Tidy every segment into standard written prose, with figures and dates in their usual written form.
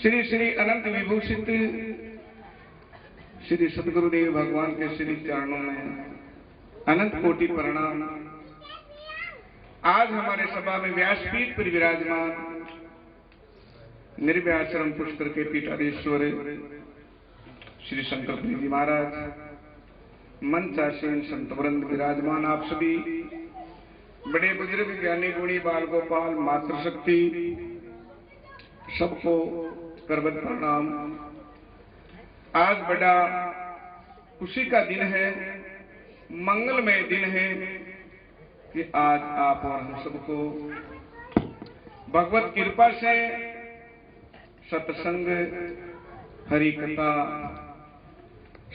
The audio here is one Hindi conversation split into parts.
श्री श्री अनंत विभूषित श्री सदगुरुदेव भगवान के श्री चरणों में अनंत कोटि प्रणाम। आज हमारे सभा में व्यासपीठ पर विराजमान निर्व्याश्रम पुष्कर के पीठाधीश्वर श्री शंकर जी महाराज, मंचासीन संत वृंद विराजमान, आप सभी बड़े बुजुर्ग ज्ञानी गुणी बाल गोपाल मातृशक्ति सबको करबद्ध प्रणाम। आज बड़ा खुशी का दिन है, मंगलमय दिन है कि आज आप और हम सबको भगवत कृपा से सत्संग, हरि कथा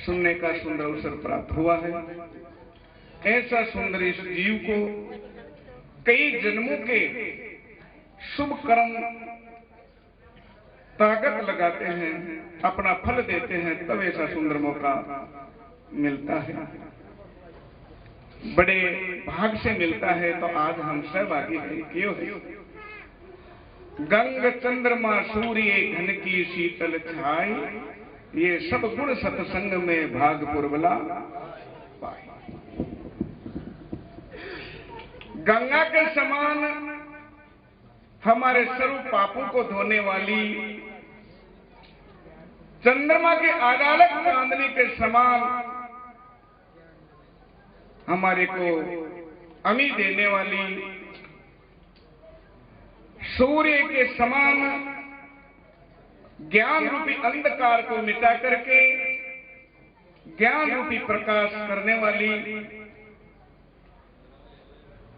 सुनने का सुंदर अवसर प्राप्त हुआ है। ऐसा सुंदर इस जीव को कई जन्मों के शुभ कर्म ताकत लगाते हैं, अपना फल देते हैं, तब ऐसा सुंदर मौका मिलता है, बड़े भाग से मिलता है। तो आज हम सहभागी हैं। क्यों है? गंग चंद्रमा सूर्य घन की शीतल छाई, ये सब गुण सत्संग में भाग पुरबला पाए। गंगा के समान हमारे सर्व पापों को धोने वाली, चंद्रमा के आलोक चांदनी के समान हमारे को अमी देने वाली, सूर्य के समान ज्ञान रूपी अंधकार को मिटा करके ज्ञान रूपी प्रकाश करने वाली,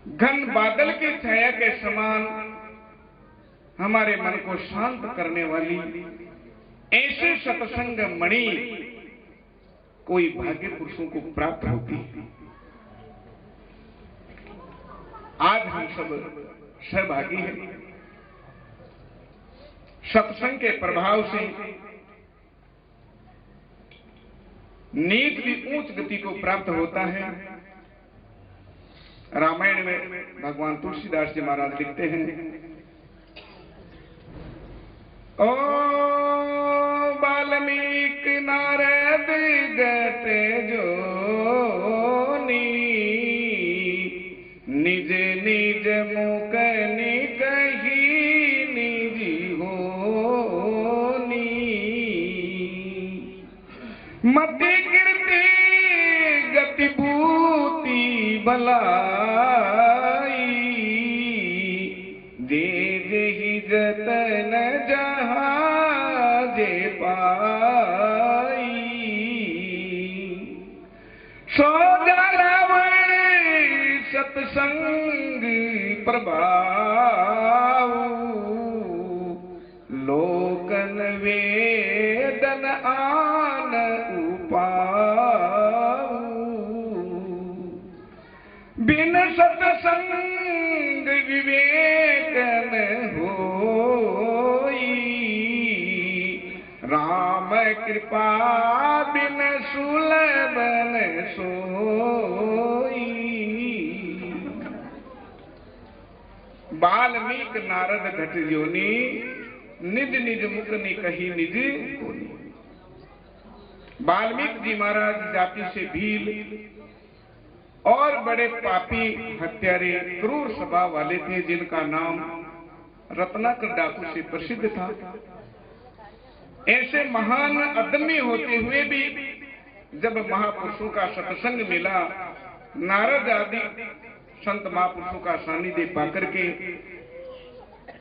घन बादल की छाया के समान हमारे मन को शांत करने वाली, ऐसे सत्संग मणि कोई भाग्य पुरुषों को प्राप्त होती है। आज हम सब सहभागी हैं। सत्संग के प्रभाव से नीच भी उच्च गति को प्राप्त होता है। रामायण में भगवान तुलसीदास जी महाराज लिखते हैं, ओ वाल्मीकि नारद गते जोनी, निज निज मुख निकहि निज होनी, मति कीर्ति गति भूति भलाई, जे जेहि जतन जहाजे पाई, सो रावण सत्संग प्रभाव, लोकन वेदन आन उपाऊ, बिन सत्संग विवेकन होई, राम कृपा बिन सुलभन सोई। वाल्मीकि नारद घट जोनी, निज निज मुख निकहि निज होनी। वाल्मीकि जी महाराज जाति से भील और बड़े पापी, हत्यारे, क्रूर स्वभाव वाले थे, जिनका नाम रत्नाकर डाकू से प्रसिद्ध था। ऐसे महान अदम्य होते हुए भी जब महापुरुषों का सत्संग मिला, नारद आदि संत महापुरुषों का सानिध्य पाकर के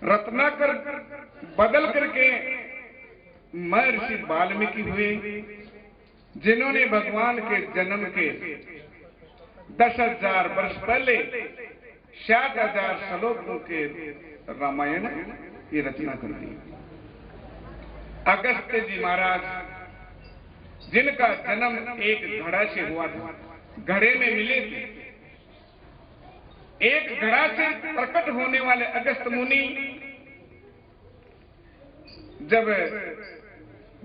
रत्नाकर बदल करके महर्षि वाल्मीकि हुए, जिन्होंने भगवान के जन्म के 10,000 वर्ष पहले 60,000 श्लोकों के रामायण की रचना कर दी। अगस्त्य जी महाराज, जिनका जन्म एक घड़ा से हुआ था, घड़े में मिले थे। एक घड़ा से प्रकट होने वाले अगस्त मुनि जब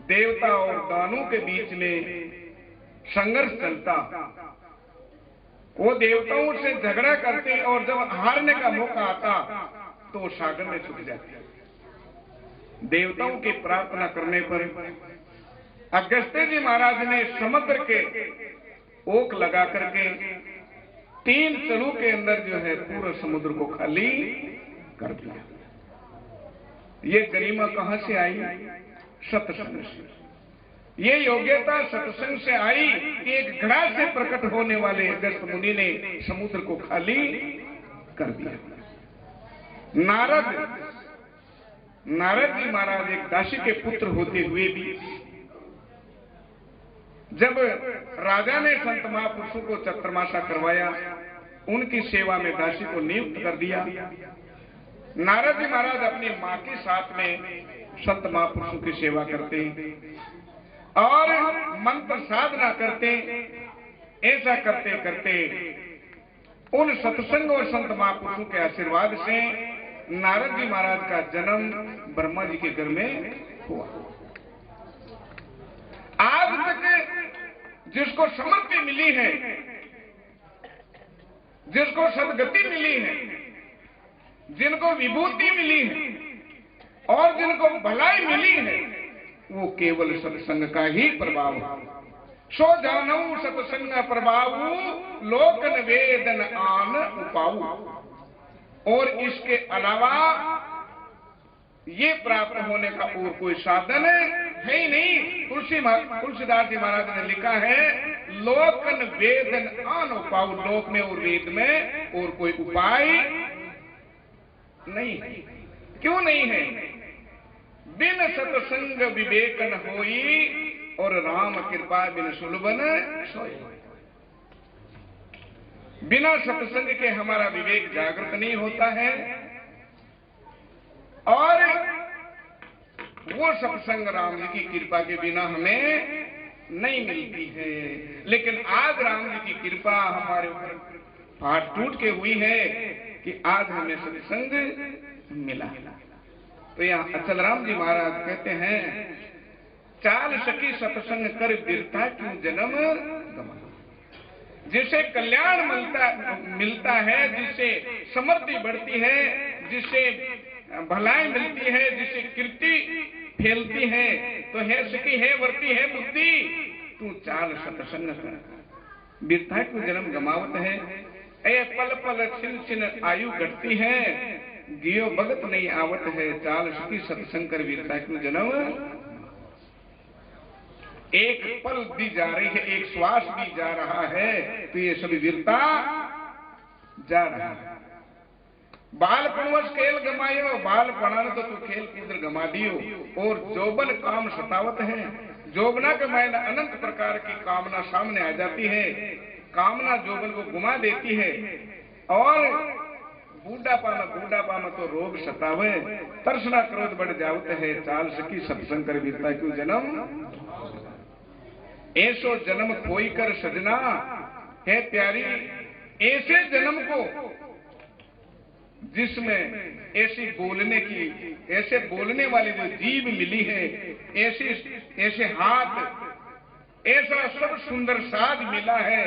देवता और दानों के बीच में संघर्ष चलता, वो देवताओं से झगड़ा करते और जब हारने का मौका आता तो सागर में छूट जाते। देवताओं की प्रार्थना करने पर अगस्त्य जी महाराज ने समुद्र के ओक लगा करके 3 चरों के अंदर जो है पूरा समुद्र को खाली कर दिया। ये गरिमा कहां से आई? सत्संग से। ये योग्यता सत्संग से आई कि एक घड़ा से प्रकट होने वाले अगस्त मुनि ने समुद्र को खाली कर दिया। नारद जी महाराज एक दासी के पुत्र होते हुए भी जब राजा ने संत महापुरुषों को चतुर्मासा करवाया, उनकी सेवा में दासी को नियुक्त कर दिया। नारद जी महाराज अपनी मां के साथ में संत महापुरुषों की सेवा करते और मंत्र साधना करते। ऐसा करते करते उन सत्संग और संत महापुरुषों के आशीर्वाद से नारद जी महाराज का जन्म ब्रह्मा जी के घर में हुआ। आज तक जिसको समृद्धि मिली है, जिसको सदगति मिली है, जिनको विभूति मिली है और जिनको भलाई मिली है, वो केवल सत्संग का ही प्रभाव है। सो जानू सत्संग प्रभाव लोकन वेदन आन उपाऊ। और इसके अलावा ये प्राप्त होने का और कोई साधन है ही नहीं। तुलसीदास जी महाराज ने लिखा है, लोकन वेदन आन उपाऊ। लोक में और वेद में और कोई उपाय नहीं है। क्यों नहीं है? बिन सत्संग विवेकन होई और राम कृपा बिन सुलभन सोई। बिना सत्संग के हमारा विवेक जागृत नहीं होता है और वो सत्संग राम जी की कृपा के बिना हमें नहीं मिलती है। लेकिन आज राम जी की कृपा हमारे ऊपर फाट टूट के हुई है कि आज हमें सत्संग मिला। तो यहाँ अचल राम जी महाराज कहते हैं, चाल सखी सत्संग कर बिरता क्यों जन्म गमा। जिसे कल्याण मिलता है, जिसे समृद्धि बढ़ती है, जिसे भलाई मिलती है, जिसे कीर्ति फैलती है, तो है सखी है वर्ती है बुद्धि, तू चाल सत्संग कर। बिरता क्यों जन्म गमावत है, ए पल पल छिन छिन आयु घटती है, जियो भगत नहीं आवत है, चाल सखी सत्संग कर बिरता क्यों जन्म। एक पल भी जा रही है, एक श्वास भी जा रहा है, तो ये सभी वीरता जा रहा है। बालपणवश खेल गमायो, बालपणा तो तू खेल कूद गमा दियो। और जोबन काम सतावत है, जोबना के मैंने अनंत प्रकार की कामना सामने आ जाती है। कामना जोबन को घुमा देती है और बूढ़ापा में तो रोग सतावे, तर्सना क्रोध बढ़ जावत है, चाल सखी सत्संग कर वीरता क्यों जन्म। ऐसो जन्म कोई कर सजना है प्यारी। ऐसे जन्म को जिसमें ऐसे बोलने वाली जो जीभ मिली है, ऐसे हाथ, ऐसा सब सुंदर साज मिला है,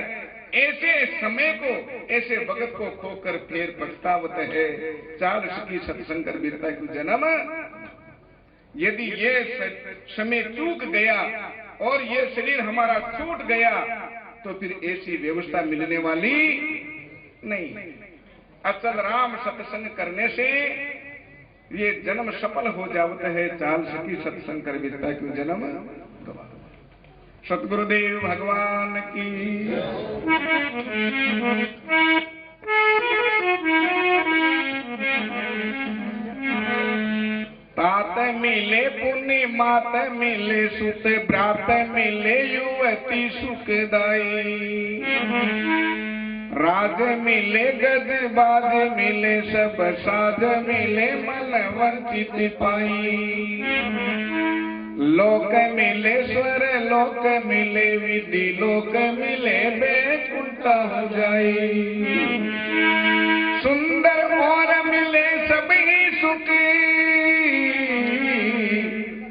ऐसे समय को, ऐसे भगत को खोकर फिर पछतावत है, चाल सखी सत्संग कर वीरता क्यों जन्म। यदि ये समय चूक गया और ये शरीर हमारा छूट गया तो फिर ऐसी व्यवस्था मिलने वाली नहीं। अचल राम सत्संग करने से ये जन्म सफल हो जाता है, चाल सखी सत्संग कर वीरता क्यों जन्म। सतगुरुदेव भगवान की। तात मिले पुण्य मात मिले सुत ब्रात मिले युवती सुखदाई। राज मिले गज बाज मिले सब साज मिले मलवंचित पाई। लोक मिले स्वर लोक मिले विधि लोक मिले बैकुंठ जाई। सुंदर और मिले सभी सुखी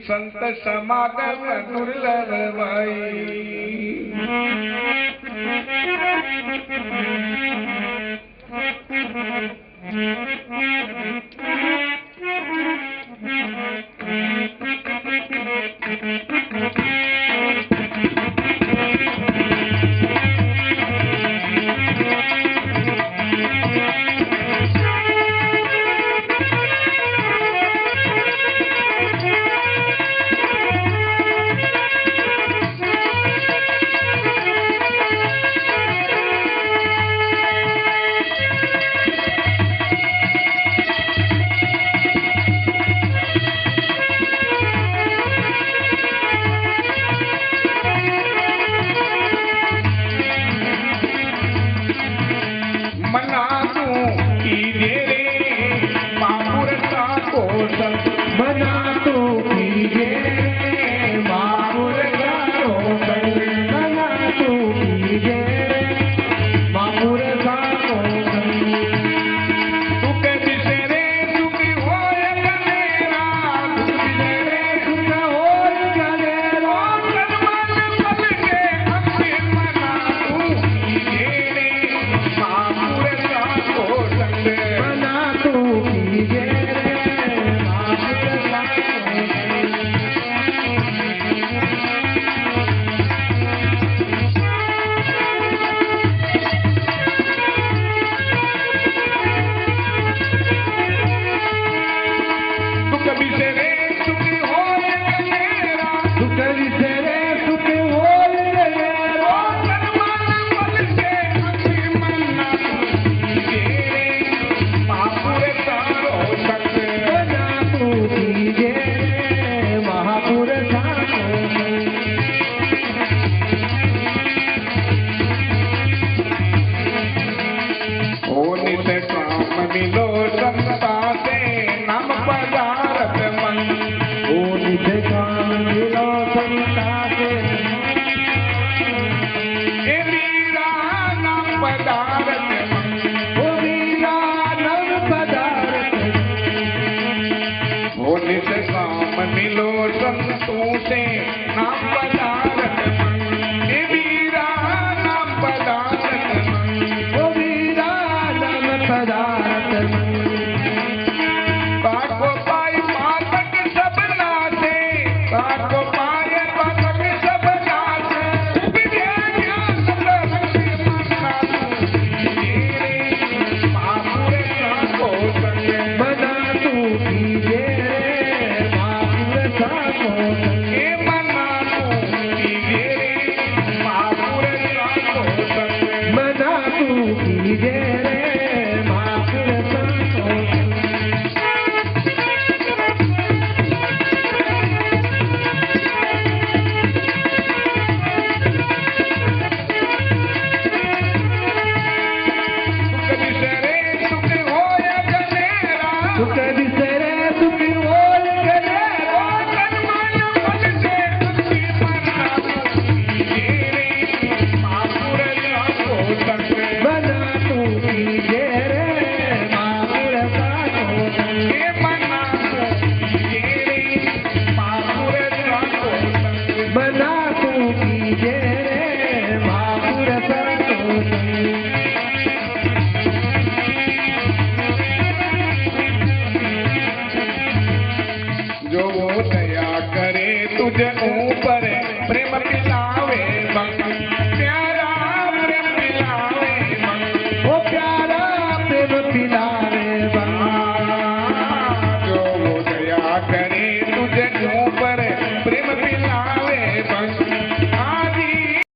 संत समागम दुर्लभ भाई। मिलो संता से नाम पदारथ मन। ओ नित्य काम मिलो संता से वीरा नाम पदारथ मन। ओ वीरा नाम पदारथ ओ नित्य काम मिलो संतों से नाम पदारथ मन। वीरा नाम पदारथ मन। ओ वीरा नाम पदारथ काको पाई पातक सब नाचे। काको पाए पातक सब नाचे। उपजे ज्ञान लहरी मना तू। तेरे महापुर को संगे मना तू कीजे महापुर को ए मना तू कीजे महापुर को संगे मना तू कीजे महापुर को सुख दिसरे सुख होय गलेरा मना तू कीजे रे महापुर को मना तू कीजे रे महापुर को जो वो दया करे तुझे ऊपर प्रेम पिला